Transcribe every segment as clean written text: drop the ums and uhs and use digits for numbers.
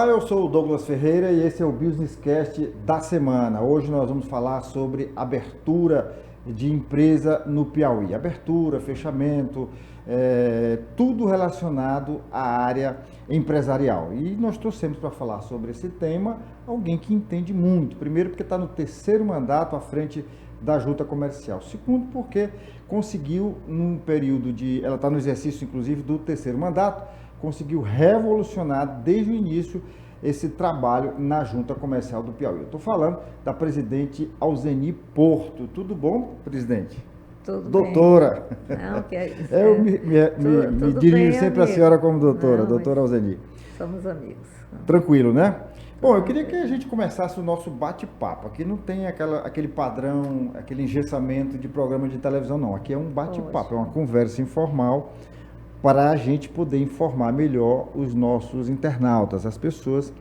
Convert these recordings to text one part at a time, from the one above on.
Olá, eu sou o Douglas Ferreira e esse é o Businesscast da semana. Hoje nós vamos falar sobre abertura de empresa no Piauí. Abertura, fechamento, tudo relacionado à área empresarial. E nós trouxemos para falar sobre esse tema alguém que entende muito. Primeiro porque está no terceiro mandato à frente da Junta Comercial. Segundo porque conseguiu, num período ela está no exercício inclusive do terceiro mandato, conseguiu revolucionar desde o início esse trabalho na Junta Comercial do Piauí. Eu estou falando da presidente Alzeni Porto. Tudo bom, presidente? Tudo doutora. Bem. Não, que é isso. Eu me dirijo sempre amigo. a senhora como doutora, Não, doutora Alzeni. Somos amigos. Tranquilo, né? Bom, eu queria que a gente começasse o nosso bate-papo. Aqui não tem aquele padrão, aquele engessamento de programa de televisão, não. Aqui é um bate-papo, é uma conversa informal para a gente poder informar melhor os nossos internautas, as pessoas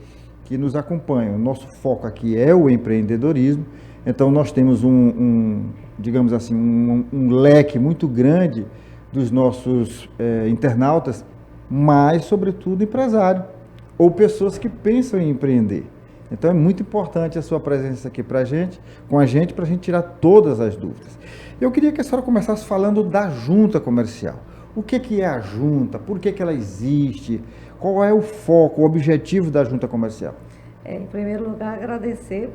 que nos acompanham. O nosso foco aqui é o empreendedorismo, então nós temos digamos assim, um leque muito grande dos nossos internautas, mas, sobretudo, empresário, ou pessoas que pensam em empreender. Então é muito importante a sua presença aqui para a gente gente tirar todas as dúvidas. Eu queria que a senhora começasse falando da Junta Comercial. O que é a Junta? Por que ela existe? Qual é o foco, o objetivo da Junta Comercial? Em primeiro lugar, agradecer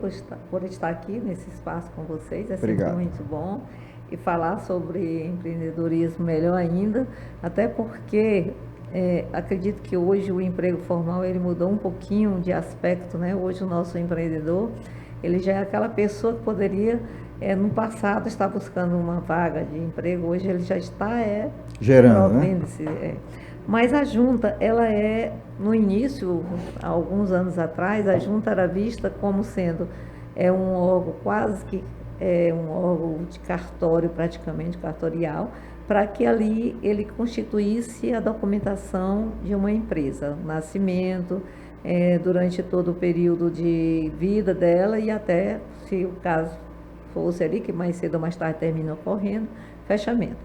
por estar aqui nesse espaço com vocês. É sempre muito bom. E falar sobre empreendedorismo melhor ainda, até porque acredito que hoje o emprego formal ele mudou um pouquinho de aspecto, né? Hoje o nosso empreendedor, ele já é aquela pessoa que poderia, no passado, estar buscando uma vaga de emprego, hoje ele já está gerando, né? Mas a Junta, ela no início, há alguns anos atrás, a Junta era vista como sendo um órgão quase que um órgão de cartório, praticamente cartorial, para que ali ele constituísse a documentação de uma empresa, nascimento, durante todo o período de vida dela e até, se o caso fosse ali, que mais cedo ou mais tarde termina ocorrendo, fechamento.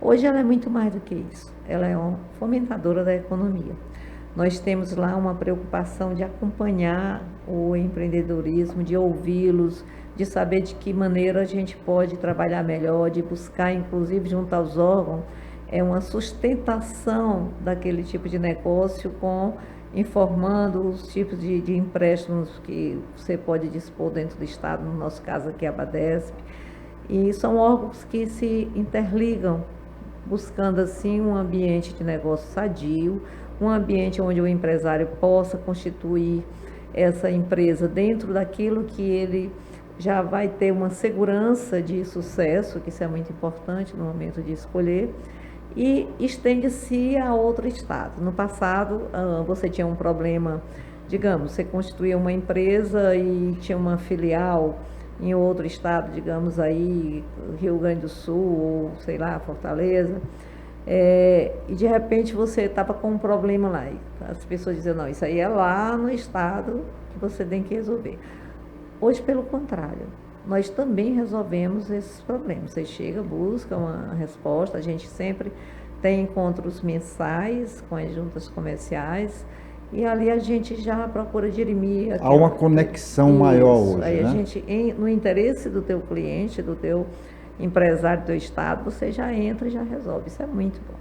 Hoje ela é muito mais do que isso, ela é uma fomentadora da economia. Nós temos lá uma preocupação de acompanhar o empreendedorismo, de ouvi-los, de saber de que maneira a gente pode trabalhar melhor, de buscar, inclusive, junto aos órgãos, uma sustentação daquele tipo de negócio informando os tipos de empréstimos que você pode dispor dentro do Estado, no nosso caso aqui a Badesp, e são órgãos que se interligam, buscando assim um ambiente de negócio sadio, um ambiente onde o empresário possa constituir essa empresa dentro daquilo que ele já vai ter uma segurança de sucesso, que isso é muito importante no momento de escolher, e estende-se a outro estado. No passado, você tinha um problema, digamos, você constituía uma empresa e tinha uma filial em outro estado, digamos aí, Rio Grande do Sul, ou sei lá, Fortaleza, e de repente você estava com um problema lá, e as pessoas diziam, não, isso aí é lá no estado que você tem que resolver. Hoje, pelo contrário, nós também resolvemos esses problemas. Você chega, busca uma resposta, a gente sempre tem encontros mensais com as juntas comerciais, e ali a gente já procura dirimir. Há uma conexão maior hoje, aí né? A gente, no interesse do teu cliente, do teu empresário do teu estado, você já entra e já resolve. Isso é muito bom.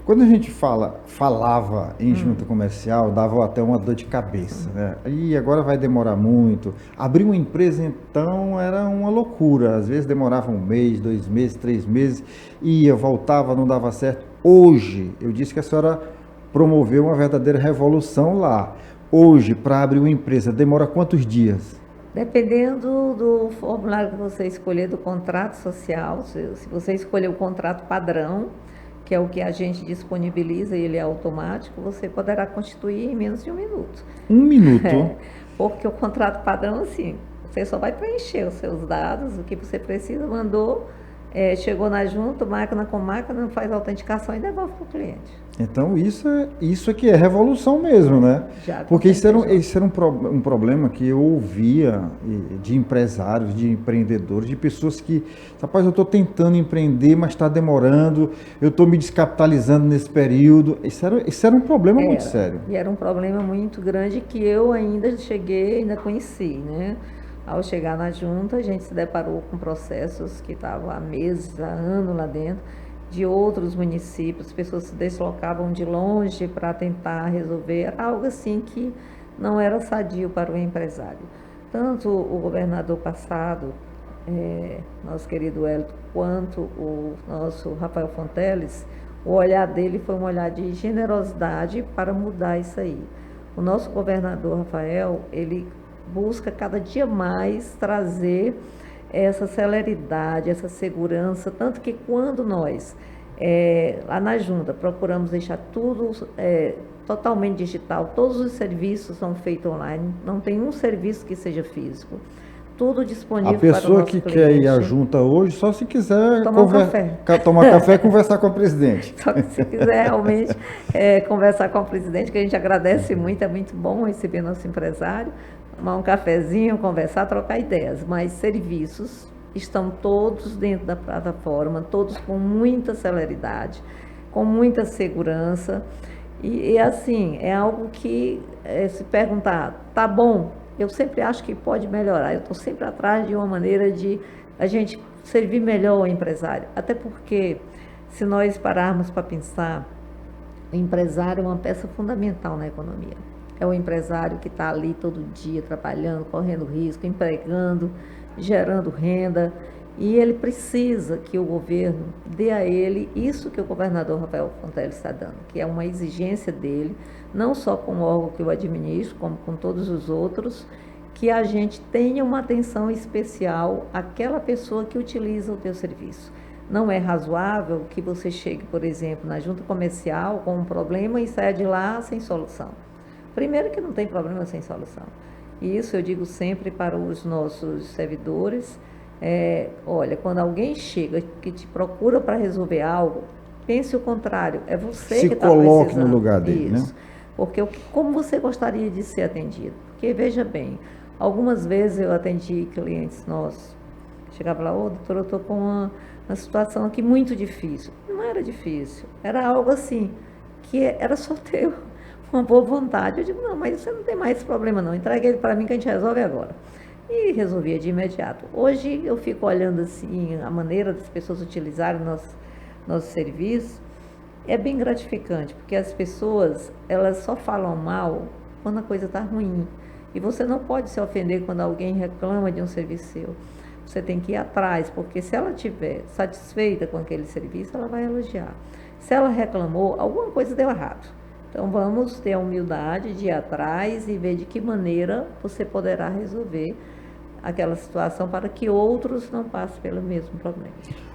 Quando a gente falava em junta comercial, dava até uma dor de cabeça, né? E agora vai demorar muito. Abrir uma empresa, então, era uma loucura. Às vezes demorava 1 mês, 2 meses, 3 meses, ia, voltava, não dava certo. Hoje, eu disse que a senhora promoveu uma verdadeira revolução lá. Hoje, para abrir uma empresa, demora quantos dias? Dependendo do formulário que você escolher, do contrato social, se você escolher o contrato padrão, que é o que a gente disponibiliza e ele é automático, você poderá constituir em menos de 1 minuto. 1 minuto? Porque o contrato padrão, assim, você só vai preencher os seus dados, o que você precisa, mandou, chegou na junta, máquina com máquina, faz a autenticação e devolve para o cliente. Então, isso aqui é revolução mesmo, né? Porque isso era um problema que eu ouvia de empresários, de empreendedores, de pessoas que, rapaz, eu estou tentando empreender, mas está demorando, eu estou me descapitalizando nesse período. Isso era um problema muito sério. E era um problema muito grande que eu ainda conheci, né? Ao chegar na junta, a gente se deparou com processos que estavam há meses, há anos lá dentro, de outros municípios, pessoas se deslocavam de longe para tentar resolver, era algo assim que não era sadio para o empresário. Tanto o governador passado, nosso querido Hélito, quanto o nosso Rafael Fonteles, o olhar dele foi um olhar de generosidade para mudar isso aí. O nosso governador Rafael, ele busca cada dia mais trazer essa celeridade, essa segurança, tanto que quando nós, lá na junta, procuramos deixar tudo totalmente digital, todos os serviços são feitos online, não tem um serviço que seja físico, tudo disponível para o nosso cliente. A pessoa que quer ir à junta hoje, só se quiser tomar café e conversar com o presidente. Só que se quiser realmente conversar com o presidente, que a gente agradece muito, é muito bom receber nosso empresário, tomar um cafezinho, conversar, trocar ideias, mas serviços estão todos dentro da plataforma, todos com muita celeridade, com muita segurança, e assim, é algo que se perguntar, tá bom, eu sempre acho que pode melhorar, eu estou sempre atrás de uma maneira de a gente servir melhor ao empresário, até porque se nós pararmos para pensar, o empresário é uma peça fundamental na economia. É o empresário que está ali todo dia trabalhando, correndo risco, empregando, gerando renda. E ele precisa que o governo dê a ele isso que o governador Rafael Fonteles está dando, que é uma exigência dele, não só com o órgão que eu administro, como com todos os outros, que a gente tenha uma atenção especial àquela pessoa que utiliza o teu serviço. Não é razoável que você chegue, por exemplo, na junta comercial com um problema e saia de lá sem solução. Primeiro que não tem problema sem solução. E isso eu digo sempre para os nossos servidores. Olha, quando alguém chega que te procura para resolver algo, pense o contrário. É você que está precisando. Se coloque no lugar dele, né? Porque como você gostaria de ser atendido? Porque, veja bem, algumas vezes eu atendi clientes nossos. Chegava lá, doutor, eu estou com uma situação aqui muito difícil. Não era difícil. Era algo assim, que era só teu. Uma boa vontade, eu digo, não, mas você não tem mais esse problema não, entrega ele para mim que a gente resolve agora. E resolvia de imediato. Hoje eu fico olhando assim, a maneira das pessoas utilizarem nosso serviço, é bem gratificante, porque as pessoas, elas só falam mal quando a coisa está ruim. E você não pode se ofender quando alguém reclama de um serviço seu. Você tem que ir atrás, porque se ela estiver satisfeita com aquele serviço, ela vai elogiar. Se ela reclamou, alguma coisa deu errado. Então, vamos ter a humildade de ir atrás e ver de que maneira você poderá resolver aquela situação para que outros não passem pelo mesmo problema.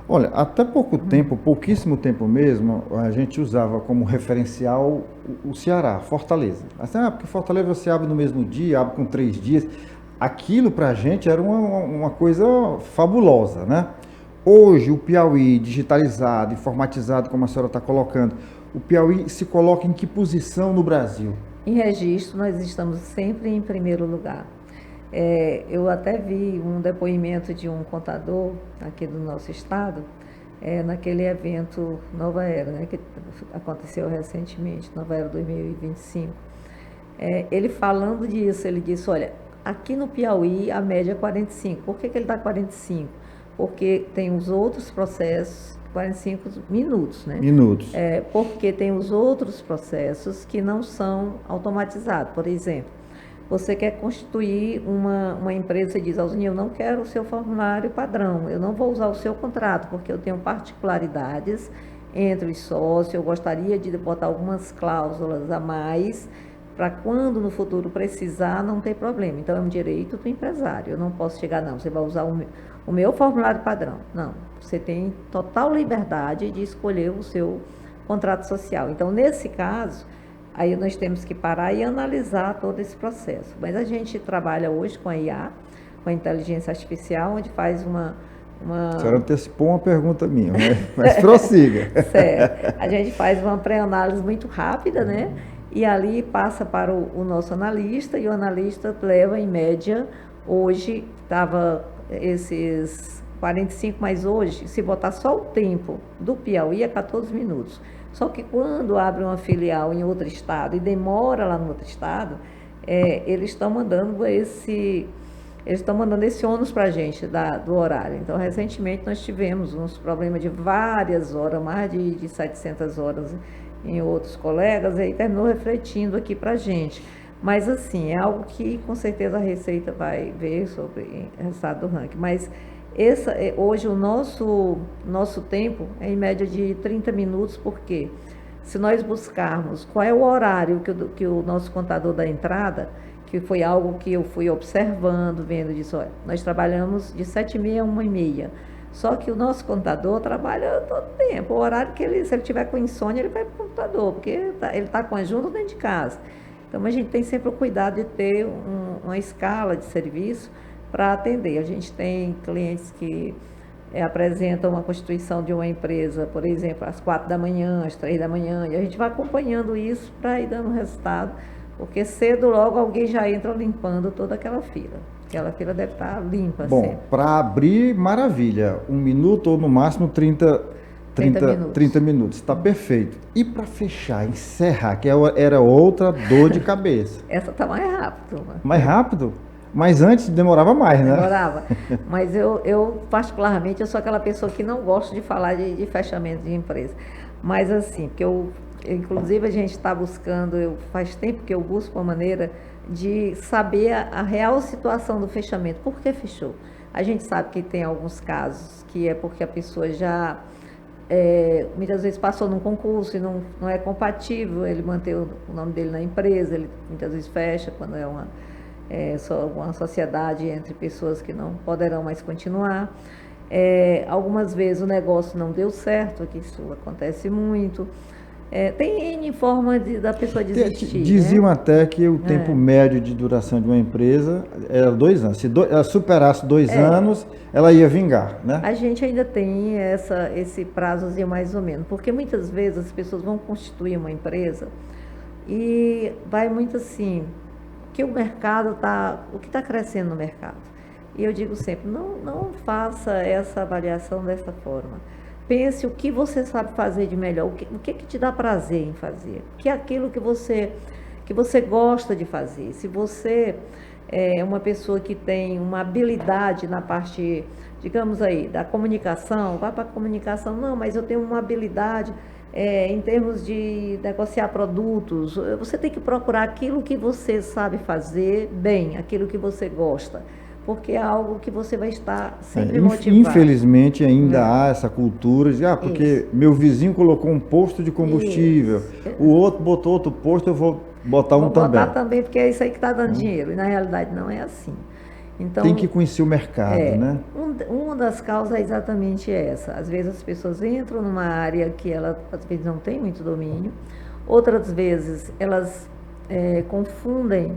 Olha, até pouco tempo, pouquíssimo tempo mesmo, a gente usava como referencial o Ceará, Fortaleza. Assim, porque Fortaleza você abre no mesmo dia, abre com 3 dias. Aquilo para a gente era uma coisa fabulosa, né? Hoje, o Piauí digitalizado, informatizado, como a senhora está colocando, o Piauí se coloca em que posição no Brasil? Em registro, nós estamos sempre em primeiro lugar. Eu até vi um depoimento de um contador aqui do nosso estado, naquele evento Nova Era, né, que aconteceu recentemente, Nova Era 2025. Ele falando disso, ele disse, olha, aqui no Piauí a média é 45. Por que ele dá 45? Porque tem os outros processos, 45 minutos, né? Minutos. Porque tem os outros processos que não são automatizados. Por exemplo, você quer constituir uma empresa e diz, Alzinho, eu não quero o seu formulário padrão, eu não vou usar o seu contrato, porque eu tenho particularidades entre os sócios, eu gostaria de botar algumas cláusulas a mais, para quando no futuro precisar, não ter problema. Então, é um direito do empresário. Eu não posso chegar, não, você vai usar o meu formulário padrão. Não, você tem total liberdade de escolher o seu contrato social. Então, nesse caso, aí nós temos que parar e analisar todo esse processo. Mas a gente trabalha hoje com a IA, com a inteligência artificial, onde faz uma A senhora antecipou uma pergunta minha, mas prossiga. Certo. A gente faz uma pré-análise muito rápida, né? E ali passa para o nosso analista, e o analista leva, em média, hoje estava esses 45, mas hoje, se botar só o tempo do Piauí, é 14 minutos. Só que quando abre uma filial em outro estado e demora lá no outro estado, eles estão mandando esse ônus para a gente do horário. Então, recentemente, nós tivemos uns problemas de várias horas, mais de 700 horas em outros colegas, e aí terminou refletindo aqui para a gente. Mas, assim, é algo que, com certeza, a Receita vai ver sobre o resultado do ranking. Mas, hoje, o nosso tempo é, em média, de 30 minutos, porque se nós buscarmos qual é o horário que o nosso contador da entrada, que foi algo que eu fui observando, vendo disso, olha, nós trabalhamos de 7h30 a 1h30, só que o nosso contador trabalha todo tempo, o horário que se ele tiver com insônia, ele vai para o computador, porque ele está com a junta dentro de casa. Então, a gente tem sempre o cuidado de ter uma escala de serviço para atender. A gente tem clientes que apresentam uma constituição de uma empresa, por exemplo, às 4 da manhã, às 3 da manhã, e a gente vai acompanhando isso para ir dando resultado, porque cedo logo alguém já entra limpando toda aquela fila. Aquela fila deve estar limpa. Bom, para abrir, maravilha. 1 minuto ou no máximo 30 minutos. Está perfeito. E para fechar, encerrar, que era outra dor de cabeça. Essa está mais rápido. Mais rápido? Mas antes demorava mais, né? Demorava. Mas eu, particularmente, eu sou aquela pessoa que não gosto de falar de fechamento de empresa. Mas assim, porque inclusive a gente está buscando, faz tempo que eu busco uma maneira de saber a real situação do fechamento. Por que fechou? A gente sabe que tem alguns casos que é porque a pessoa já muitas vezes passou num concurso e não é compatível ele manter o nome dele na empresa, ele muitas vezes fecha quando é uma sociedade entre pessoas que não poderão mais continuar. Algumas vezes o negócio não deu certo, que isso acontece muito. Tem N forma da pessoa desistir. Diziam, né, até que o tempo médio de duração de uma empresa era 2 anos. Se ela superasse 2 anos, ela ia vingar, né? A gente ainda tem esse prazozinho mais ou menos, porque muitas vezes as pessoas vão constituir uma empresa e vai muito assim, que o mercado o que está crescendo no mercado. E eu digo sempre, não faça essa avaliação dessa forma. Pense o que você sabe fazer de melhor, o que te dá prazer em fazer, o que é aquilo que você gosta de fazer. Se você é uma pessoa que tem uma habilidade na parte, digamos aí, da comunicação, vá para a comunicação, não, mas eu tenho uma habilidade em termos de negociar produtos, você tem que procurar aquilo que você sabe fazer bem, aquilo que você gosta. Porque é algo que você vai estar sempre motivado. Infelizmente ainda há essa cultura de, porque meu vizinho colocou um posto de combustível, o outro botou outro posto, eu vou botar um também. Vou botar também, porque é isso aí que está dando dinheiro, e na realidade não é assim. Então, tem que conhecer o mercado, né? Uma das causas é exatamente essa. Às vezes as pessoas entram numa área que ela, às vezes, não tem muito domínio, outras vezes elas confundem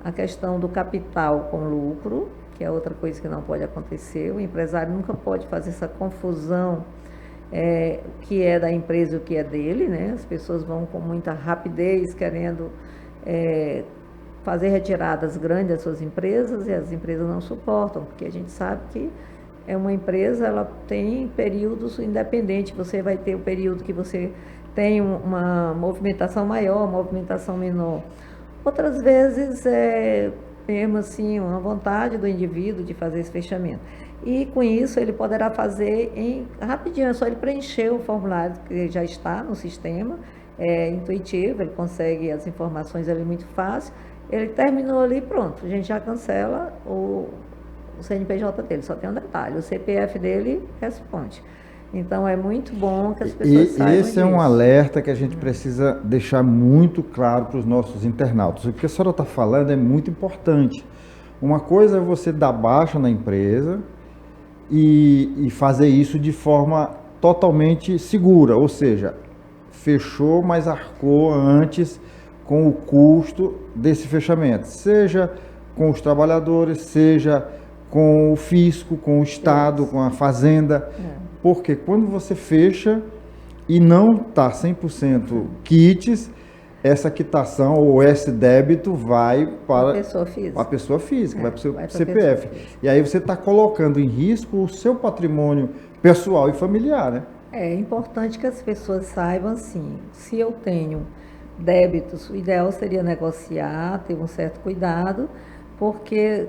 a questão do capital com lucro, que é outra coisa que não pode acontecer. O empresário nunca pode fazer essa confusão, o que é da empresa e o que é dele, né? As pessoas vão com muita rapidez querendo fazer retiradas grandes das suas empresas e as empresas não suportam, porque a gente sabe que uma empresa, ela tem períodos independentes. Você vai ter o período que você tem uma movimentação maior, uma movimentação menor. Outras vezes mesmo assim, uma vontade do indivíduo de fazer esse fechamento. E com isso ele poderá fazer rapidinho, é só ele preencher o formulário que já está no sistema, é intuitivo, ele consegue as informações ali muito fácil, ele terminou ali, pronto, a gente já cancela o CNPJ dele, só tem um detalhe, o CPF dele responde. Então é muito bom que as pessoas saibam esse disso. É um alerta que a gente precisa deixar muito claro para os nossos internautas. O que a senhora está falando é muito importante. Uma coisa é você dar baixa na empresa e fazer isso de forma totalmente segura, ou seja, fechou, mas arcou antes com o custo desse fechamento, seja com os trabalhadores, seja com o fisco, com o Estado, com a Fazenda. Porque quando você fecha e não está 100% quites, essa quitação ou esse débito vai para a pessoa física, vai para o seu CPF. E aí você está colocando em risco o seu patrimônio pessoal e familiar, né? É importante que as pessoas saibam assim, se eu tenho débitos, o ideal seria negociar, ter um certo cuidado, porque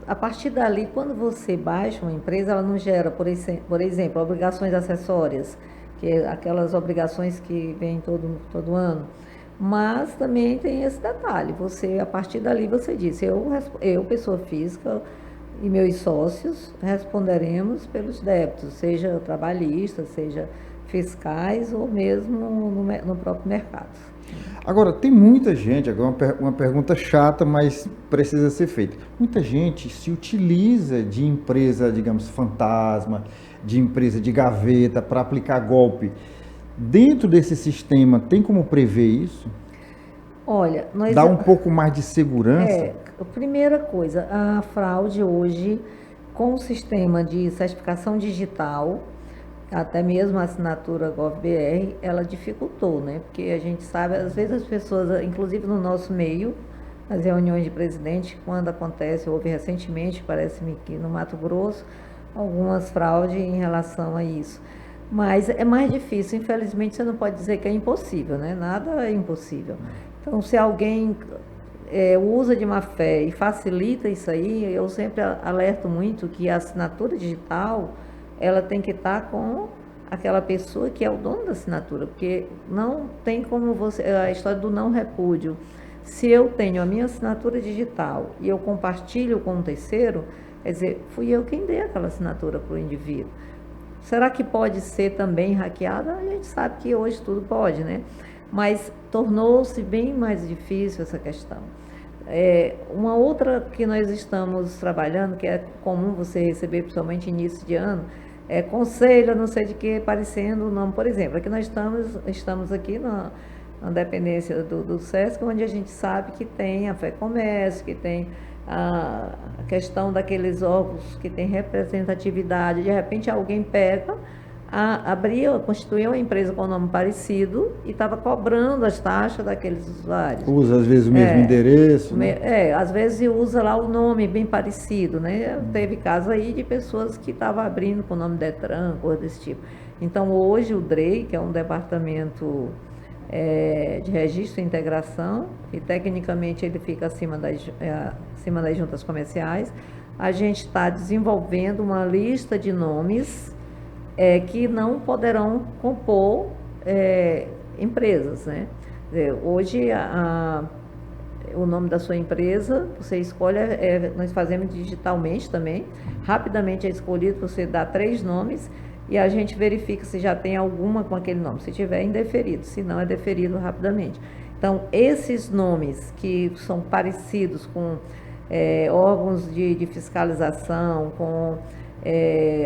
a partir dali, quando você baixa uma empresa, ela não gera, por exemplo, obrigações acessórias, que é aquelas obrigações que vêm todo ano. Mas também tem esse detalhe, você, a partir dali você diz, eu, pessoa física, e meus sócios responderemos pelos débitos, seja trabalhistas, seja fiscais ou mesmo no próprio mercado. Agora, tem muita gente, agora uma pergunta chata, mas precisa ser feita. Muita gente se utiliza de empresa, digamos, fantasma, de empresa de gaveta para aplicar golpe. Dentro desse sistema, tem como prever isso? Olha, dá um pouco mais de segurança? A primeira coisa, a fraude hoje, com o sistema de certificação digital, até mesmo a assinatura GovBR, ela dificultou, né? Porque a gente sabe, às vezes as pessoas, inclusive no nosso meio, as reuniões de presidente, quando acontece, houve recentemente, parece-me que no Mato Grosso, algumas fraudes em relação a isso. Mas é mais difícil, infelizmente você não pode dizer que é impossível, né? Nada é impossível. Então, se alguém usa de má fé e facilita isso aí, eu sempre alerto muito que a assinatura digital, ela tem que estar com aquela pessoa que é o dono da assinatura, porque não tem como a história do não repúdio. Se eu tenho a minha assinatura digital e eu compartilho com um terceiro, quer dizer, fui eu quem dei aquela assinatura para o indivíduo. Será que pode ser também hackeada? A gente sabe que hoje tudo pode, né? Mas tornou-se bem mais difícil essa questão. Uma outra que nós estamos trabalhando, que é comum você receber, principalmente início de ano, é conselho, não sei de que, parecendo o nome, por exemplo. Aqui nós estamos aqui na dependência do SESC, onde a gente sabe que tem a FEComércio, que tem a questão daqueles órgãos que tem representatividade. De repente alguém pega, constituiu uma empresa com nome parecido e estava cobrando as taxas daqueles usuários. Usa às vezes o mesmo endereço, né? Às vezes usa lá o nome bem parecido, né? Teve caso aí de pessoas que estavam abrindo com o nome Detran, coisa desse tipo. Então hoje o DREI, que é um departamento de registro e integração, e tecnicamente ele fica acima das juntas comerciais, a gente está desenvolvendo uma lista de nomes que não poderão compor empresas, né? Hoje o nome da sua empresa, você escolhe, nós fazemos digitalmente também, rapidamente é escolhido, você dá 3 nomes e a gente verifica se já tem alguma com aquele nome. Se tiver, é indeferido, se não, é deferido rapidamente. Então, esses nomes que são parecidos com órgãos de fiscalização, com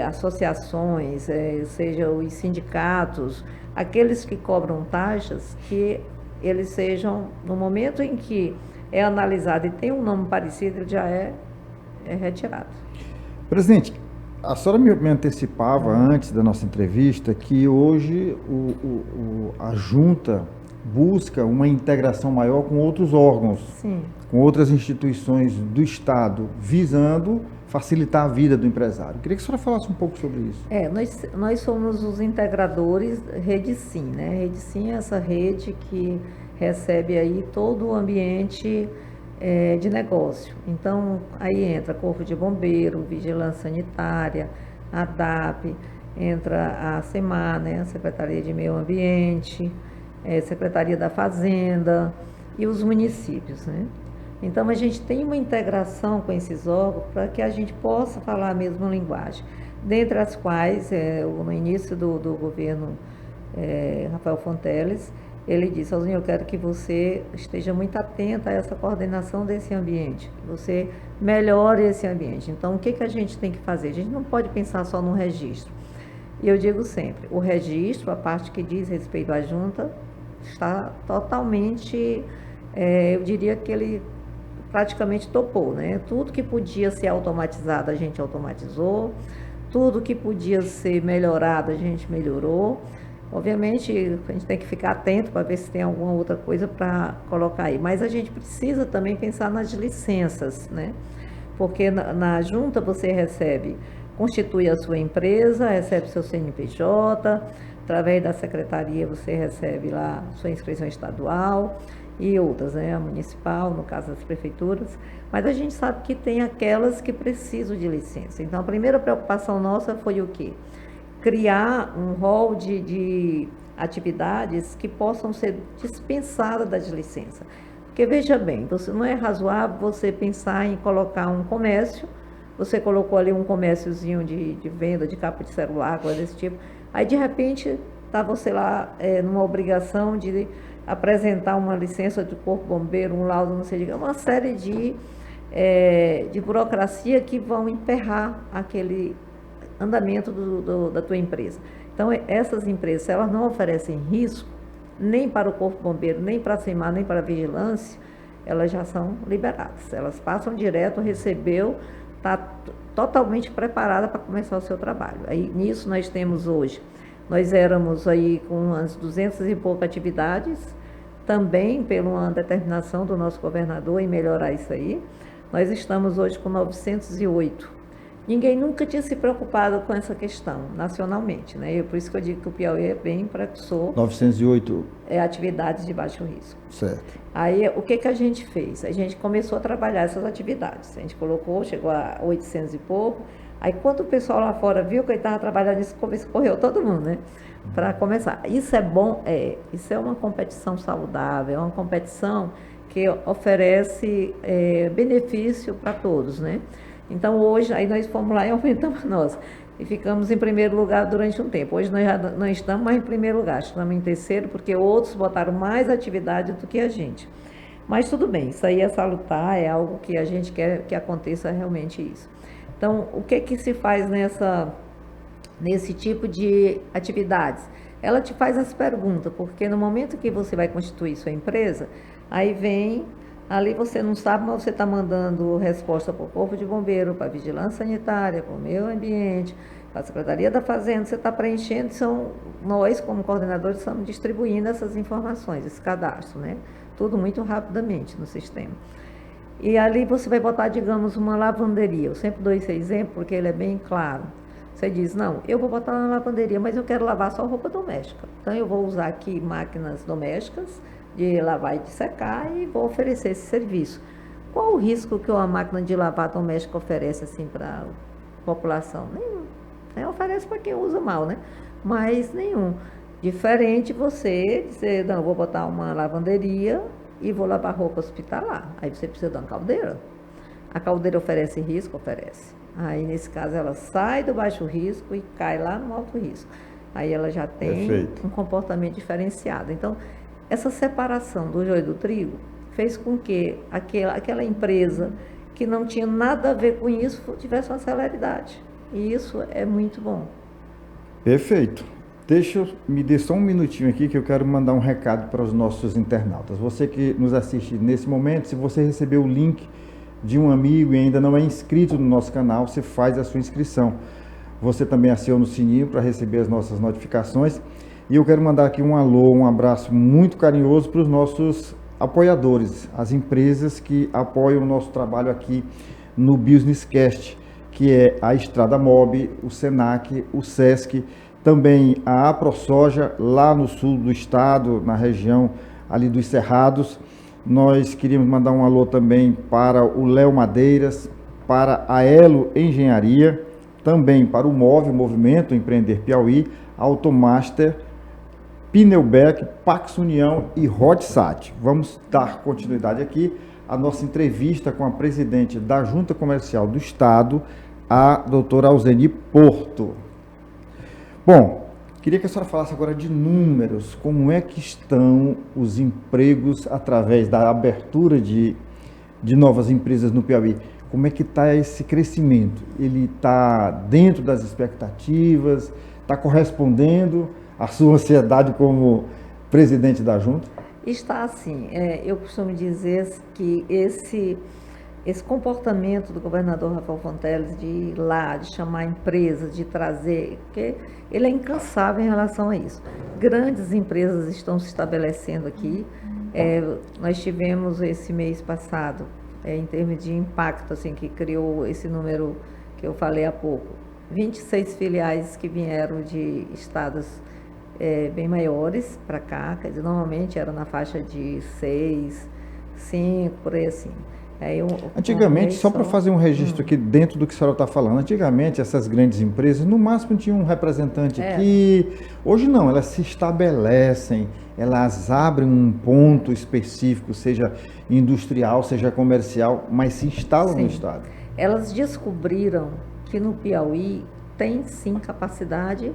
associações, seja os sindicatos, aqueles que cobram taxas, que eles sejam, no momento em que é analisado e tem um nome parecido, ele já é retirado. Presidente, a senhora me antecipava antes da nossa entrevista que hoje a junta busca uma integração maior com outros órgãos, sim, com outras instituições do Estado, visando facilitar a vida do empresário. Eu queria que a senhora falasse um pouco sobre isso. Nós somos os integradores Rede Sim, né? Rede Sim é essa rede que recebe aí todo o ambiente de negócio. Então, aí entra Corpo de Bombeiro, Vigilância Sanitária, a DAP, entra a SEMAR, né? A Secretaria de Meio Ambiente, Secretaria da Fazenda e os municípios, né? Então, a gente tem uma integração com esses órgãos para que a gente possa falar a mesma linguagem, dentre as quais, no início do governo Rafael Fonteles, ele disse: Alzinho, eu quero que você esteja muito atenta a essa coordenação desse ambiente, que você melhore esse ambiente. Então, o que a gente tem que fazer? A gente não pode pensar só no registro. E eu digo sempre, o registro, a parte que diz respeito à junta, está totalmente, eu diria que ele praticamente topou, né? Tudo que podia ser automatizado, a gente automatizou, tudo que podia ser melhorado, a gente melhorou. Obviamente, a gente tem que ficar atento para ver se tem alguma outra coisa para colocar aí. Mas a gente precisa também pensar nas licenças, né? Porque na junta você recebe, constitui a sua empresa, recebe seu CNPJ, através da secretaria você recebe lá sua inscrição estadual e outras, né? A municipal, no caso das prefeituras. Mas a gente sabe que tem aquelas que precisam de licença. Então, a primeira preocupação nossa foi o quê? Criar um rol de atividades que possam ser dispensadas das licenças. Porque, veja bem, não é razoável você pensar em colocar um comércio, você colocou ali um comérciozinho de venda de capa de celular, coisa desse tipo, aí de repente está você lá numa obrigação de apresentar uma licença do Corpo Bombeiro, um laudo, não sei, uma série de burocracia que vão emperrar aquele andamento da tua empresa. Então, essas empresas, se elas não oferecem risco, nem para o Corpo Bombeiro, nem para a CEMAR, nem para a Vigilância, elas já são liberadas. Elas passam direto, recebeu, está totalmente preparada para começar o seu trabalho. Aí, nisso nós temos hoje, nós éramos aí com umas 200 e poucas atividades, também pela uma determinação do nosso governador em melhorar isso aí. Nós estamos hoje com 908. Ninguém nunca tinha se preocupado com essa questão, nacionalmente, né? E por isso que eu digo que o Piauí é bem precursor. 908. Atividades de baixo risco. Certo. Aí, o que a gente fez? A gente começou a trabalhar essas atividades. A gente colocou, chegou a 800 e pouco. Aí, quando o pessoal lá fora viu que ele estava trabalhando nisso, correu todo mundo, né? Para começar. Isso é bom? Isso é uma competição saudável, é uma competição que oferece benefício para todos, né? Então, hoje, aí nós fomos lá e aumentamos a nossa. E ficamos em primeiro lugar durante um tempo. Hoje nós já não estamos mais em primeiro lugar, estamos em terceiro, porque outros botaram mais atividade do que a gente. Mas tudo bem, isso aí é salutar, é algo que a gente quer que aconteça realmente isso. Então, o que se faz nesse tipo de atividades? Ela te faz as perguntas, porque no momento que você vai constituir sua empresa, aí vem... Ali você não sabe, mas você está mandando resposta para o Corpo de Bombeiro, para a Vigilância Sanitária, para o Meio Ambiente, para a Secretaria da Fazenda, você está preenchendo, nós, como coordenadores, estamos distribuindo essas informações, esse cadastro, né? Tudo muito rapidamente no sistema. E ali você vai botar, digamos, uma lavanderia. Eu sempre dou esse exemplo porque ele é bem claro. Você diz, não, eu vou botar uma lavanderia, mas eu quero lavar só roupa doméstica. Então, eu vou usar aqui máquinas domésticas, de lavar e de secar, e vou oferecer esse serviço. Qual o risco que uma máquina de lavar doméstica oferece assim para a população? Nenhum. Oferece para quem usa mal, né? Mas nenhum. Diferente você dizer, não, vou botar uma lavanderia e vou lavar roupa hospitalar. Aí você precisa de uma caldeira. A caldeira oferece risco? Oferece. Aí, nesse caso, ela sai do baixo risco e cai lá no alto risco. Aí ela já tem um comportamento diferenciado. Então, essa separação do joio e do trigo fez com que aquela empresa que não tinha nada a ver com isso tivesse uma celeridade. E isso é muito bom. Perfeito. Me dê só um minutinho aqui que eu quero mandar um recado para os nossos internautas. Você que nos assiste nesse momento, se você recebeu o link de um amigo e ainda não é inscrito no nosso canal, você faz a sua inscrição. Você também aciona o sininho para receber as nossas notificações. E eu quero mandar aqui um alô, um abraço muito carinhoso para os nossos apoiadores, as empresas que apoiam o nosso trabalho aqui no Businesscast, que é a Estrada Mob, o Senac, o Sesc, também a AproSoja, lá no sul do estado, na região ali dos Cerrados. Nós queríamos mandar um alô também para o Léo Madeiras, para a Elo Engenharia, também para o Movimento Empreender Piauí, Automaster, Pneubec, Pax União e Hotsat. Vamos dar continuidade aqui à nossa entrevista com a presidente da Junta Comercial do Estado, a doutora Alzeni Porto. Bom, queria que a senhora falasse agora de números, como é que estão os empregos através da abertura de novas empresas no Piauí? Como é que está esse crescimento? Ele está dentro das expectativas? Está correspondendo à sua ansiedade como presidente da Junta? Está assim, eu costumo dizer que esse comportamento do governador Rafael Fonteles de ir lá, de chamar empresas, de trazer, porque ele é incansável em relação a isso. Grandes empresas estão se estabelecendo aqui. Nós tivemos esse mês passado, em termos de impacto, assim, que criou esse número que eu falei há pouco, 26 filiais que vieram de estados bem maiores para cá, quer dizer, normalmente era na faixa de 6, 5, por aí assim. Antigamente, só para fazer um registro aqui dentro do que a senhora está falando, antigamente essas grandes empresas, no máximo tinham um representante aqui, hoje não, elas se estabelecem, elas abrem um ponto específico, seja industrial, seja comercial, mas se instalam no estado. Elas descobriram que no Piauí tem sim capacidade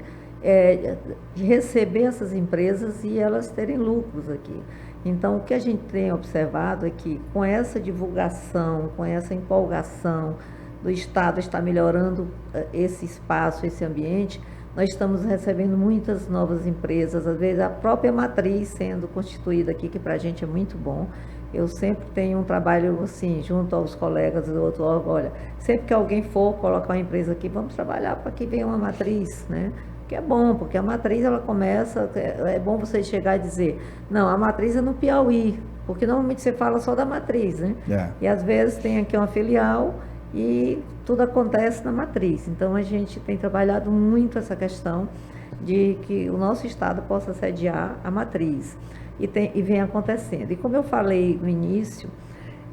de receber essas empresas e elas terem lucros aqui. Então, o que a gente tem observado é que com essa divulgação, com essa empolgação do Estado está melhorando esse espaço, esse ambiente, nós estamos recebendo muitas novas empresas, às vezes a própria matriz sendo constituída aqui, que para a gente é muito bom. Eu sempre tenho um trabalho assim, junto aos colegas do outro órgão, olha, sempre que alguém for colocar uma empresa aqui, vamos trabalhar para que venha uma matriz, né? Que é bom, porque a matriz ela começa, é bom você chegar e dizer, não, a matriz é no Piauí, porque normalmente você fala só da matriz, né? E às vezes tem aqui uma filial e tudo acontece na matriz. Então a gente tem trabalhado muito essa questão de que o nosso estado possa sediar a matriz e vem acontecendo. E como eu falei no início,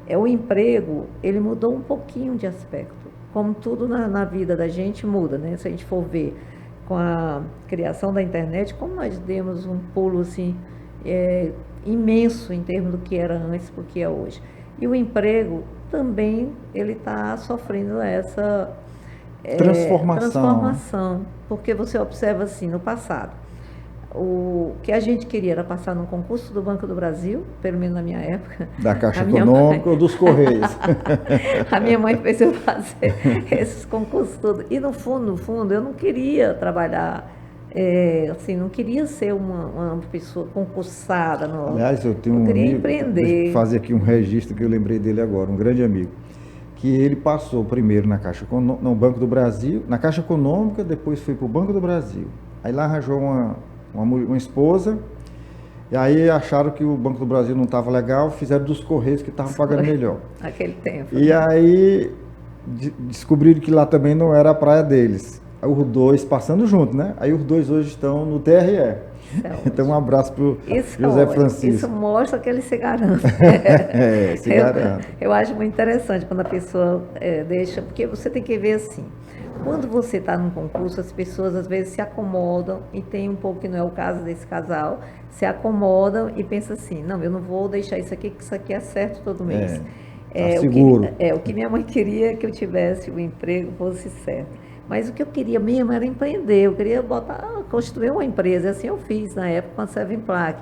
o emprego ele mudou um pouquinho de aspecto, como tudo na vida da gente muda, né? Se a gente for ver com a criação da internet, como nós demos um pulo assim, imenso em termos do que era antes para o que é hoje. E o emprego também ele está sofrendo essa transformação, porque você observa assim, no passado, o que a gente queria era passar num concurso do Banco do Brasil, pelo menos na minha época. Da Caixa Econômica ou dos Correios? A minha mãe fez eu fazer esses concursos todos. E no fundo, eu não queria trabalhar, assim, não queria ser uma pessoa concursada. Aliás, eu tenho um amigo, empreender. Vou fazer aqui um registro que eu lembrei dele agora, um grande amigo, que ele passou primeiro na Caixa Econômica, no Banco do Brasil, na Caixa Econômica, depois foi para o Banco do Brasil. Aí lá arranjou uma esposa, e aí acharam que o Banco do Brasil não estava legal, fizeram dos Correios que estavam pagando melhor. Naquele tempo. E aí descobriram que lá também não era a praia deles. Aí os dois passando junto, né? Aí os dois hoje estão no TRE. Então um abraço para o José Francisco. Isso mostra que ele se garante. Se garante. Eu acho muito interessante quando a pessoa deixa, porque você tem que ver assim, quando você está num concurso, as pessoas às vezes se acomodam, e tem um pouco que não é o caso desse casal, se acomodam e pensam assim, não, eu não vou deixar isso aqui, que isso aqui é certo todo mês. Seguro. O que minha mãe queria que eu tivesse o emprego fosse certo. Mas o que eu queria mesmo era empreender, eu queria construir uma empresa, assim eu fiz na época com a Servimplac.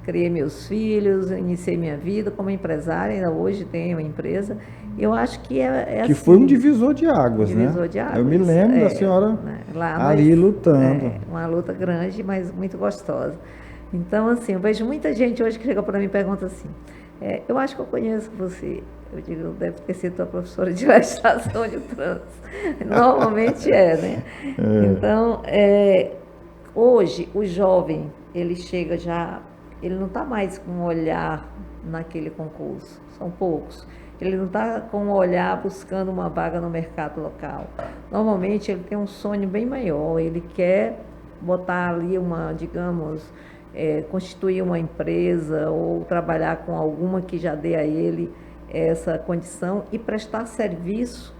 Criei meus filhos, iniciei minha vida como empresária, ainda hoje tenho uma empresa. Eu acho que é que assim, foi um divisor de águas, né? De águas. Eu me lembro da senhora ali lutando. Uma luta grande, mas muito gostosa. Então, assim, eu vejo muita gente hoje que chega para mim e pergunta assim, eu acho que eu conheço você. Eu digo, deve ter sido tua professora de legislação de trânsito. Normalmente né? Então, hoje, o jovem, ele chega já, ele não está mais com um olhar naquele concurso, são poucos. Ele não está com um olhar buscando uma vaga no mercado local. Normalmente, ele tem um sonho bem maior, ele quer botar ali constituir uma empresa ou trabalhar com alguma que já dê a ele essa condição e prestar serviço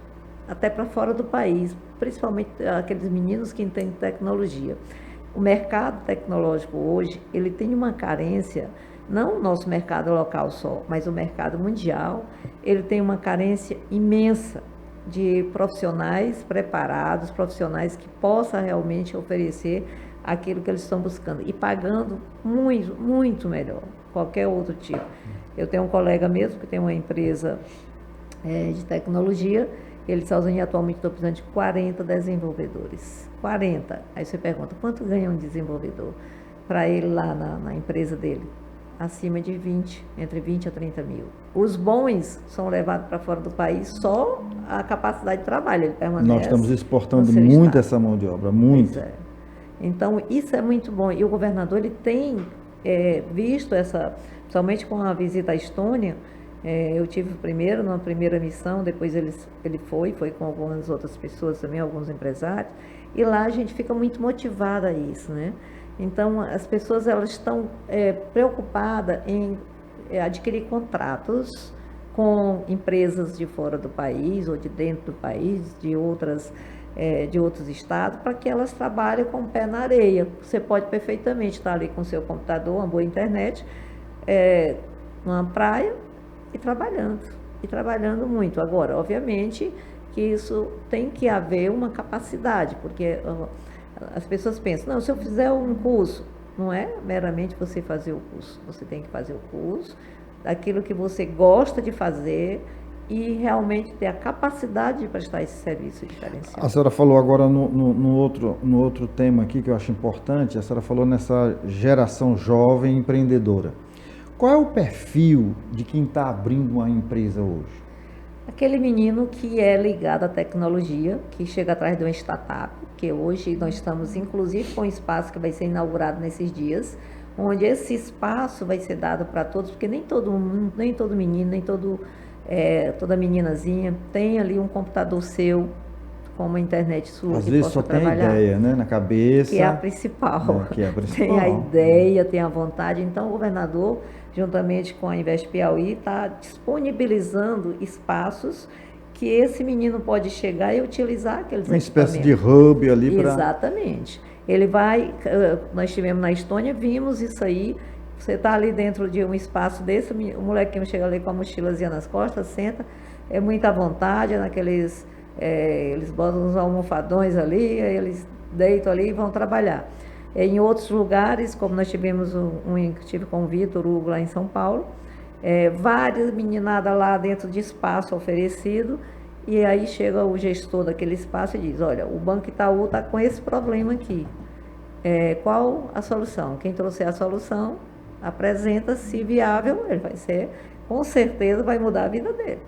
até para fora do país, principalmente aqueles meninos que entendem tecnologia. O mercado tecnológico hoje, ele tem uma carência, não o nosso mercado local só, mas o mercado mundial, ele tem uma carência imensa de profissionais preparados, profissionais que possam realmente oferecer aquilo que eles estão buscando e pagando muito, muito melhor, qualquer outro tipo. Eu tenho um colega mesmo que tem uma empresa de tecnologia, ele sozinho atualmente está precisando de 40 desenvolvedores. 40. Aí você pergunta, quanto ganha um desenvolvedor para ele lá na empresa dele? acima de 20, entre 20 a 30 mil. Os bons são levados para fora do país só a capacidade de trabalho, ele permanece. Nós estamos exportando no seu muito estado. essa mão de obra, muito. Pois é. Então, isso é muito bom. E o governador, ele tem visto essa, principalmente com a visita à Estônia, eu tive primeiro, numa primeira missão, depois ele foi com algumas outras pessoas também, alguns empresários, e lá a gente fica muito motivada a isso, né? Então, as pessoas, elas estão preocupadas em adquirir contratos com empresas de fora do país ou de dentro do país, de outros estados, para que elas trabalhem com o pé na areia. Você pode perfeitamente estar ali com o seu computador, uma boa internet, numa praia e trabalhando muito. Agora, obviamente que isso tem que haver uma capacidade, porque as pessoas pensam, não, se eu fizer um curso, não é meramente você fazer o curso, você tem que fazer o curso daquilo que você gosta de fazer e realmente ter a capacidade de prestar esse serviço diferenciado. A senhora falou agora no outro tema aqui que eu acho importante, a senhora falou nessa geração jovem empreendedora. Qual é o perfil de quem está abrindo uma empresa hoje? Aquele menino que é ligado à tecnologia, que chega atrás de uma startup, que hoje nós estamos inclusive com um espaço que vai ser inaugurado nesses dias, onde esse espaço vai ser dado para todos, porque nem todo menino, nem toda meninazinha tem ali um computador seu, com uma internet sua. Às vezes só tem a ideia, né, na cabeça. Que é a principal. Que é a principal. Tem a ideia, tem a vontade. Então, o governador, juntamente com a Invest Piauí, está disponibilizando espaços que esse menino pode chegar e utilizar aqueles uma espécie de hub ali para... Exatamente. Ele vai... Nós estivemos na Estônia, vimos isso aí. Você está ali dentro de um espaço desse, o molequinho chega ali com a mochilazinha nas costas, senta, é muita vontade, naqueles... eles botam uns almofadões ali, eles deitam ali e vão trabalhar. Em outros lugares, como nós tivemos tive com o Vitor Hugo lá em São Paulo, várias meninadas lá dentro de espaço oferecido, e aí chega o gestor daquele espaço e diz, olha, o Banco Itaú está com esse problema aqui. Qual a solução? Quem trouxer a solução, apresenta, se viável, ele vai ser, com certeza vai mudar a vida dele.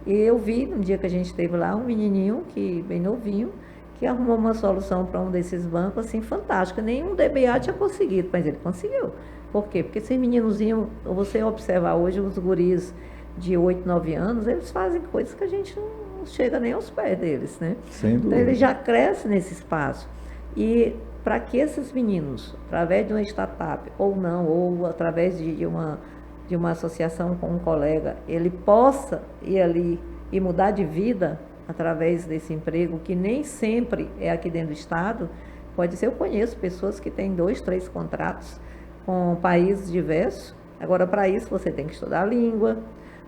E eu vi, no dia que a gente esteve lá, um menininho, bem novinho, que arrumou uma solução para um desses bancos, assim, fantástica. Nenhum DBA tinha conseguido, mas ele conseguiu. Por quê? Porque esses meninozinhos, você observar hoje, os guris de 8, 9 anos, eles fazem coisas que a gente não chega nem aos pés deles, né? Sem dúvida. Então, eles já crescem nesse espaço. E para que esses meninos, através de uma startup, ou não, ou através de uma associação com um colega, ele possa ir ali e mudar de vida através desse emprego, que nem sempre é aqui dentro do estado, pode ser, eu conheço pessoas que têm 2, 3 contratos com países diversos. Agora, para isso, você tem que estudar a língua,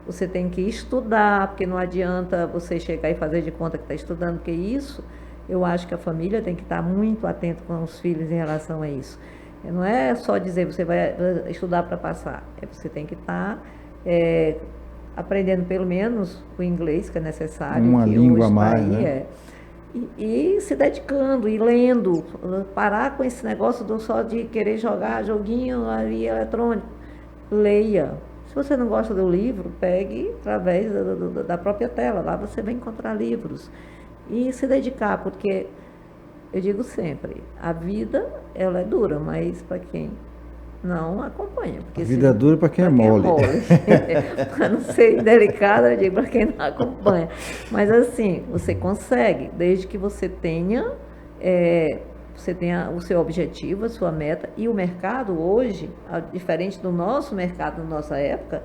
você tem que estudar, porque não adianta você chegar e fazer de conta que está estudando, porque isso, eu acho que a família tem que estar muito atento com os filhos em relação a isso. Não é só dizer você vai estudar para passar, você tem que estar aprendendo pelo menos o inglês que é necessário. Uma que língua a hoje mais, aí né? E se dedicando, e lendo, parar com esse negócio só de querer jogar joguinho ali eletrônico. Leia. Se você não gosta do livro, pegue através da própria tela, lá você vai encontrar livros. E se dedicar, porque eu digo sempre, a vida, ela é dura, mas para quem não acompanha. Porque a vida é dura para quem é mole. Para não ser indelicada, eu digo para quem não acompanha. Mas assim, você consegue, desde que você tenha o seu objetivo, a sua meta. E o mercado hoje, diferente do nosso mercado na nossa época,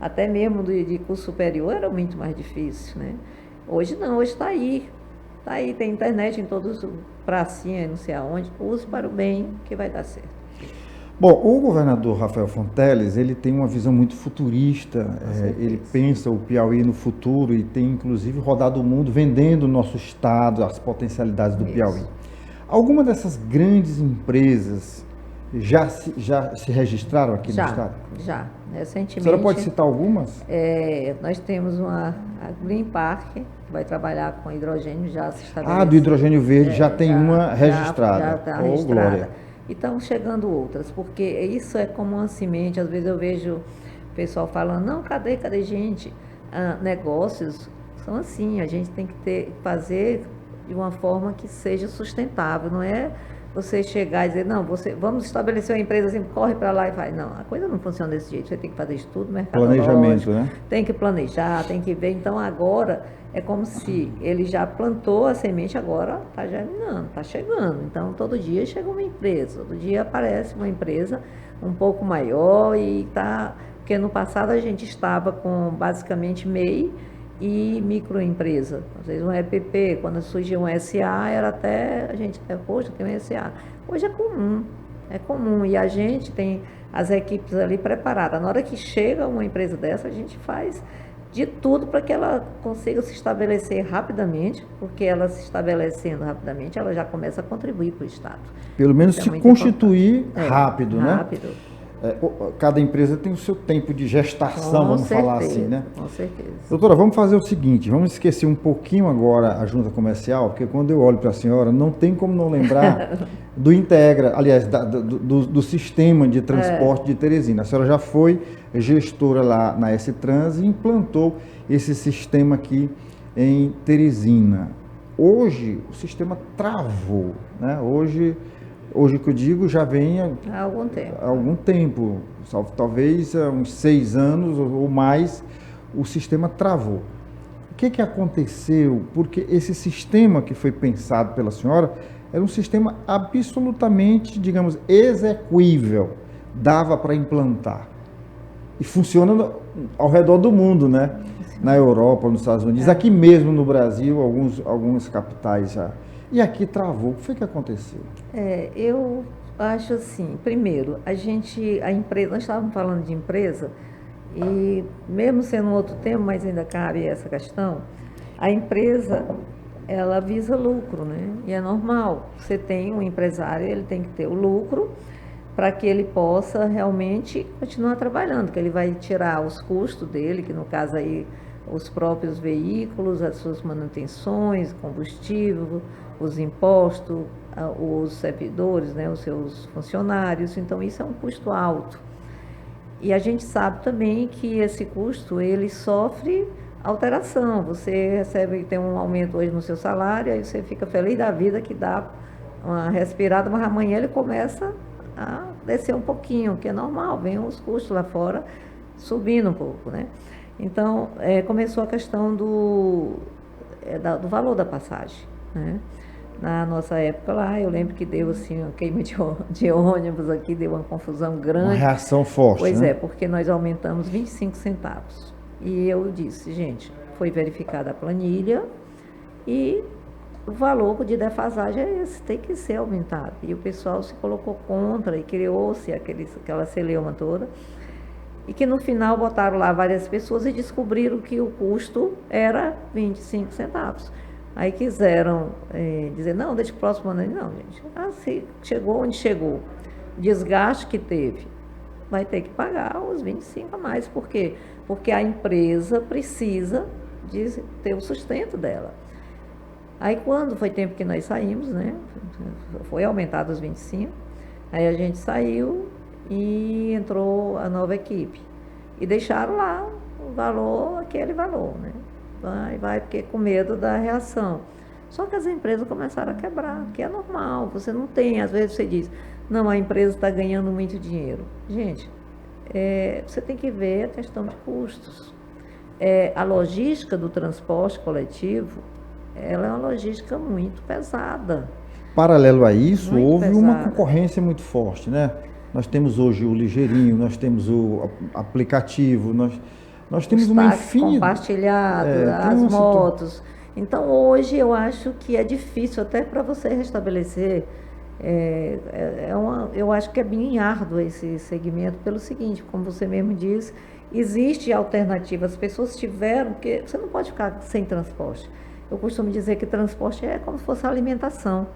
até mesmo de curso superior, era muito mais difícil, né? Hoje não, hoje está aí. Está aí, tem internet em todos, pracinha, não sei aonde. Use para o bem, que vai dar certo. Bom, o governador Rafael Fonteles, ele tem uma visão muito futurista, ele pensa o Piauí no futuro e tem inclusive rodado o mundo vendendo o nosso estado, as potencialidades do Piauí. Alguma dessas grandes empresas já se registraram aqui no estado? Já, recentemente. A senhora pode citar algumas? Nós temos a Green Park, que vai trabalhar com hidrogênio, já se estabeleceu. Do hidrogênio verde já tem uma registrada. Já está registrada. e estão chegando outras, porque isso é como uma semente. Às vezes eu vejo o pessoal falando, não, cadê gente? Negócios são assim, a gente tem que fazer de uma forma que seja sustentável, não é você chegar e dizer, não, vamos estabelecer uma empresa assim, corre para lá e vai. Não, a coisa não funciona desse jeito, você tem que fazer estudo mercadológico, planejamento, né? Tem que planejar, tem que ver. Então agora é como se ele já plantou a semente, agora está germinando, está chegando. Então todo dia chega uma empresa, todo dia aparece uma empresa um pouco maior e está... Porque no passado a gente estava com basicamente MEI e microempresa. Às vezes um EPP, quando surgiu um SA, era até a gente, poxa, tem um SA. Hoje é comum. E a gente tem as equipes ali preparadas. Na hora que chega uma empresa dessa, a gente faz de tudo para que ela consiga se estabelecer rapidamente, porque ela se estabelecendo rapidamente, ela já começa a contribuir para o Estado. Pelo menos se constituir rápido, né? Rápido. Cada empresa tem o seu tempo de gestação, vamos falar assim, né? Com certeza. Doutora, vamos fazer o seguinte, vamos esquecer um pouquinho agora a junta comercial, porque quando eu olho para a senhora, não tem como não lembrar do Integra, aliás, do sistema de transporte de Teresina. A senhora já foi gestora lá na S-Trans e implantou esse sistema aqui em Teresina. Hoje, o sistema travou, né? Hoje que eu digo, já vem há algum tempo, talvez uns 6 anos ou mais, o sistema travou. O que aconteceu? Porque esse sistema que foi pensado pela senhora era um sistema absolutamente, digamos, execuível, dava para implantar. E funciona ao redor do mundo, né? Na Europa, nos Estados Unidos, aqui mesmo no Brasil, algumas capitais já. E aqui travou. O que foi que aconteceu? Eu acho assim, primeiro, a empresa, nós estávamos falando de empresa, e mesmo sendo um outro tema, mas ainda cabe essa questão, a empresa, ela visa lucro, né? E é normal. Você tem um empresário, ele tem que ter o lucro para que ele possa realmente continuar trabalhando, que ele vai tirar os custos dele, que no caso aí, os próprios veículos, as suas manutenções, combustível, os impostos, os servidores, né, os seus funcionários. Então isso é um custo alto. E a gente sabe também que esse custo, ele sofre alteração. Você tem um aumento hoje no seu salário, aí você fica feliz da vida que dá uma respirada, mas amanhã ele começa a descer um pouquinho, que é normal, vem os custos lá fora subindo um pouco, né? Então, começou a questão do valor da passagem, né? Na nossa época lá, eu lembro que deu assim, uma queima de ônibus aqui, deu uma confusão grande. Uma reação forte, Pois né? Porque nós aumentamos 25 centavos. E eu disse, gente, foi verificada a planilha e o valor de defasagem é esse, tem que ser aumentado. E o pessoal se colocou contra e criou-se aquela celeuma toda. E que no final botaram lá várias pessoas e descobriram que o custo era 25 centavos. Aí quiseram dizer, não, deixa o próximo ano. Não, gente, assim, chegou onde chegou. O desgaste que teve, vai ter que pagar os 25 a mais. Por quê? Porque a empresa precisa de ter o sustento dela. Aí quando foi tempo que nós saímos, né, foi aumentado os 25, aí a gente saiu e entrou a nova equipe. E deixaram lá o valor, aquele valor, né? Vai, porque com medo da reação. Só que as empresas começaram a quebrar, que é normal, você não tem, às vezes você diz, não, a empresa está ganhando muito dinheiro. Gente, você tem que ver a questão de custos. A logística do transporte coletivo, ela é uma logística muito pesada. Paralelo a isso, muito houve pesada. Uma concorrência muito forte, né? Nós temos hoje o ligeirinho, nós temos o aplicativo, nós temos uma infinidade compartilhado, as motos. Então hoje eu acho que é difícil até para você restabelecer. Eu acho que é bem árduo esse segmento pelo seguinte, como você mesmo disse, existe alternativa. As pessoas tiveram, porque você não pode ficar sem transporte. Eu costumo dizer que transporte é como se fosse alimentação.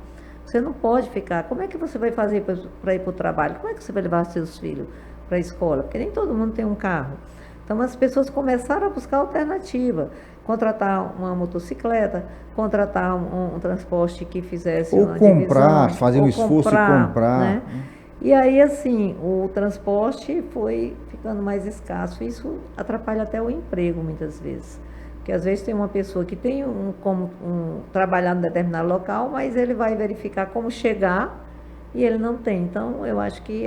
Você não pode ficar. Como é que você vai fazer para ir para o trabalho? Como é que você vai levar seus filhos para a escola? Porque nem todo mundo tem um carro. Então as pessoas começaram a buscar alternativa, contratar uma motocicleta, contratar um transporte que fizesse Ou uma comprar, divisão, fazer um ou esforço e comprar, comprar. né? E aí, assim, o transporte foi ficando mais escasso. Isso atrapalha até o emprego, muitas vezes. Porque, às vezes, tem uma pessoa que tem como trabalhar em determinado local, mas ele vai verificar como chegar e ele não tem. Então, eu acho que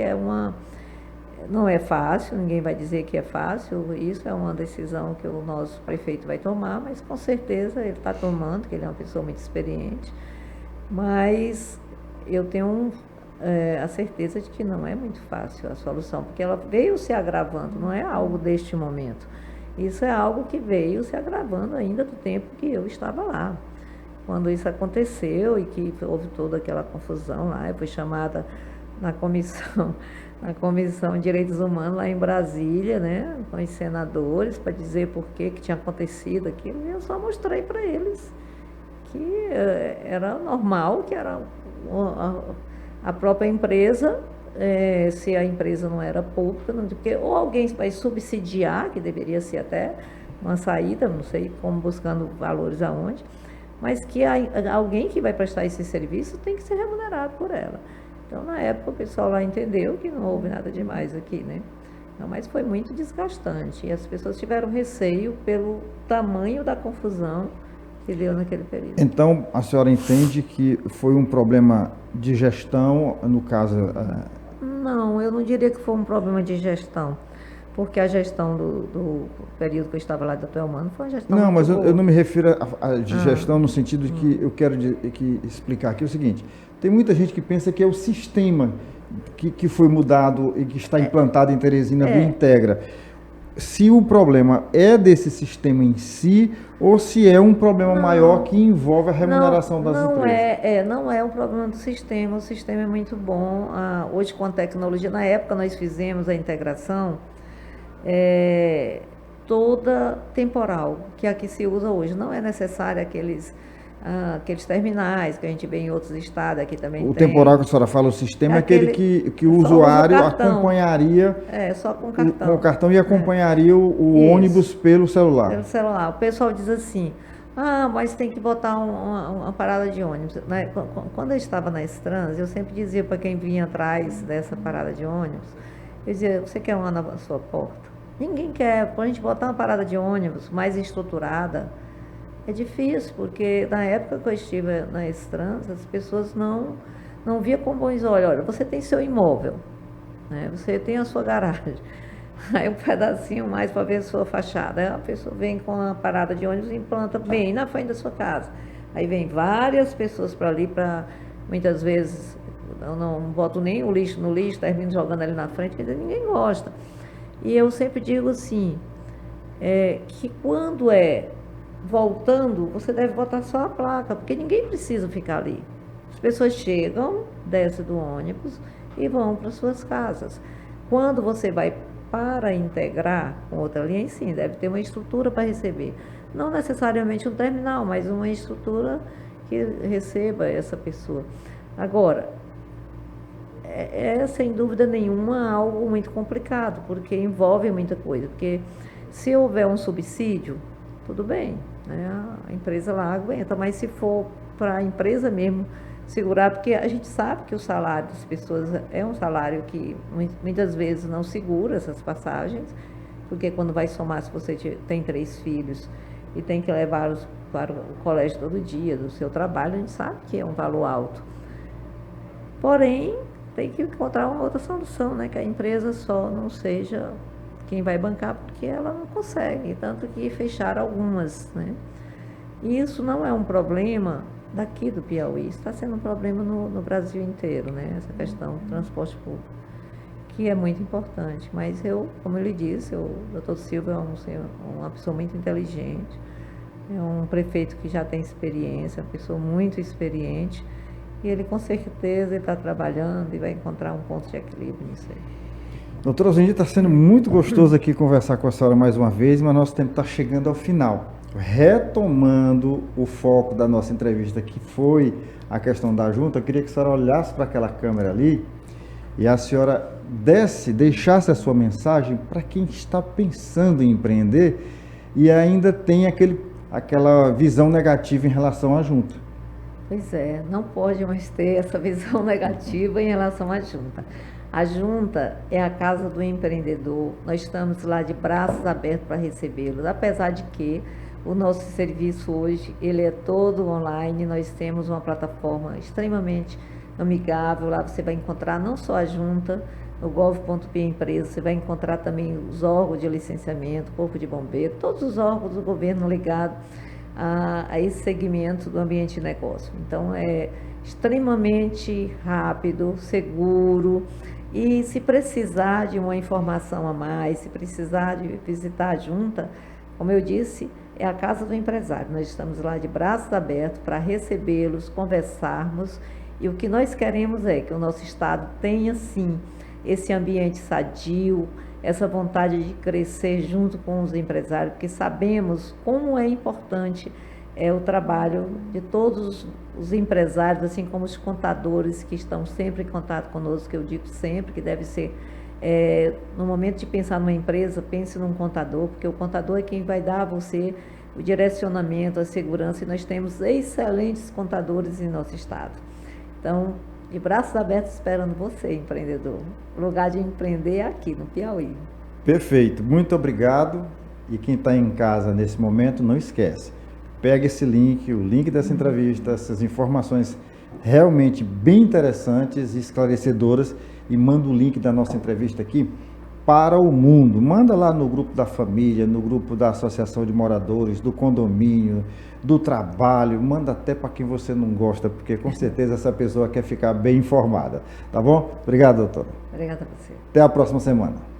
não é fácil, ninguém vai dizer que é fácil. Isso é uma decisão que o nosso prefeito vai tomar, mas, com certeza, ele está tomando, porque ele é uma pessoa muito experiente. Mas eu tenho a certeza de que não é muito fácil a solução, porque ela veio se agravando, não é algo deste momento. Isso é algo que veio se agravando ainda do tempo que eu estava lá. Quando isso aconteceu e que houve toda aquela confusão lá, eu fui chamada na comissão de Direitos Humanos lá em Brasília, né, com os senadores, para dizer por que tinha acontecido aquilo, e eu só mostrei para eles que era normal, que era a própria empresa, se a empresa não era pública, porque ou alguém vai subsidiar, que deveria ser até uma saída, não sei como, buscando valores aonde, mas que alguém que vai prestar esse serviço tem que ser remunerado por ela. Então, na época, o pessoal lá entendeu que não houve nada demais aqui, né? Não, mas foi muito desgastante, e as pessoas tiveram receio pelo tamanho da confusão que deu naquele período. Então, a senhora entende que foi um problema de gestão, no caso... Não, eu não diria que foi um problema de gestão, porque a gestão do período que eu estava lá do Dr. Elmano foi uma gestão Não, mas muito eu não boa. me refiro a de gestão no sentido de que eu quero explicar aqui o seguinte. Tem muita gente que pensa que é o sistema que foi mudado e que está implantado em Teresina do Integra. Se o problema é desse sistema em si ou se é um problema maior que envolve a remuneração das empresas. Não é um problema do sistema, o sistema é muito bom. Hoje, com a tecnologia, na época nós fizemos a integração toda temporal, que é a que se usa hoje. Não é necessário aqueles terminais que a gente vê em outros estados, aqui também tem. O temporal que a senhora fala, o sistema é aquele que o usuário acompanharia só com cartão. Com o cartão e acompanharia o ônibus pelo celular. Pelo celular. O pessoal diz assim, mas tem que botar uma parada de ônibus. Quando eu estava na Estrans, eu sempre dizia para quem vinha atrás dessa parada de ônibus, eu dizia, você quer uma na sua porta? Ninguém quer. Quando a gente botar uma parada de ônibus mais estruturada, é difícil, porque na época que eu estive na Estrans, as pessoas não viam com bons olhos. Olha, você tem seu imóvel, né? Você tem a sua garagem, aí um pedacinho mais para ver a sua fachada. Aí a pessoa vem com a parada de ônibus e implanta bem na frente da sua casa. Aí vem várias pessoas para ali, muitas vezes, eu não boto nem o lixo no lixo, termino jogando ali na frente, quer dizer, ninguém gosta. E eu sempre digo assim, que quando voltando, você deve botar só a placa, porque ninguém precisa ficar ali. As pessoas chegam, descem do ônibus e vão para suas casas. Quando você vai para integrar com outra linha, sim, deve ter uma estrutura para receber. Não necessariamente um terminal, mas uma estrutura que receba essa pessoa. Agora, sem dúvida nenhuma algo muito complicado, porque envolve muita coisa. Porque se houver um subsídio, tudo bem, né? A empresa lá aguenta, mas se for para a empresa mesmo segurar, porque a gente sabe que o salário das pessoas é um salário que muitas vezes não segura essas passagens, porque quando vai somar, se você tem 3 filhos e tem que levá-los para o colégio todo dia, do seu trabalho, a gente sabe que é um valor alto. Porém, tem que encontrar uma outra solução, né? Que a empresa só não seja quem vai bancar, porque ela não consegue, tanto que fecharam algumas, né? E isso não é um problema daqui do Piauí, está sendo um problema no Brasil inteiro, né? Essa questão do transporte público, que é muito importante. Mas como eu lhe disse, o Dr. Silva é uma pessoa muito inteligente, é um prefeito que já tem experiência, uma pessoa muito experiente, e ele com certeza está trabalhando e vai encontrar um ponto de equilíbrio nisso aí. Doutora Zendir, está sendo muito gostoso aqui conversar com a senhora mais uma vez, mas nosso tempo está chegando ao final. Retomando o foco da nossa entrevista, que foi a questão da junta, eu queria que a senhora olhasse para aquela câmera ali e a senhora deixasse a sua mensagem para quem está pensando em empreender e ainda tem aquela visão negativa em relação à junta. Pois é, não pode mais ter essa visão negativa em relação à junta. A junta é a casa do empreendedor, nós estamos lá de braços abertos para recebê-los, apesar de que o nosso serviço hoje, ele é todo online, nós temos uma plataforma extremamente amigável, lá você vai encontrar não só a junta, no gov.br empresa, você vai encontrar também os órgãos de licenciamento, corpo de bombeiro, todos os órgãos do governo ligados a esse segmento do ambiente de negócio. Então, é extremamente rápido, seguro, e se precisar de uma informação a mais, se precisar de visitar a junta, como eu disse, é a casa do empresário. Nós estamos lá de braços abertos para recebê-los, conversarmos, e o que nós queremos é que o nosso estado tenha, sim, esse ambiente sadio, essa vontade de crescer junto com os empresários, porque sabemos como é importante o trabalho de todos os empresários, assim como os contadores que estão sempre em contato conosco, que eu digo sempre que deve ser, no momento de pensar numa empresa, pense num contador, porque o contador é quem vai dar a você o direcionamento, a segurança, e nós temos excelentes contadores em nosso estado. Então, de braços abertos esperando você, empreendedor. O lugar de empreender é aqui, no Piauí. Perfeito, muito obrigado. E quem está em casa nesse momento, não esquece. Pega esse link, o link dessa entrevista, essas informações realmente bem interessantes e esclarecedoras, e manda o link da nossa entrevista aqui para o mundo. Manda lá no grupo da família, no grupo da associação de moradores, do condomínio, do trabalho, manda até para quem você não gosta, porque com certeza essa pessoa quer ficar bem informada. Tá bom? Obrigado, doutora. Obrigada a você. Até a próxima semana.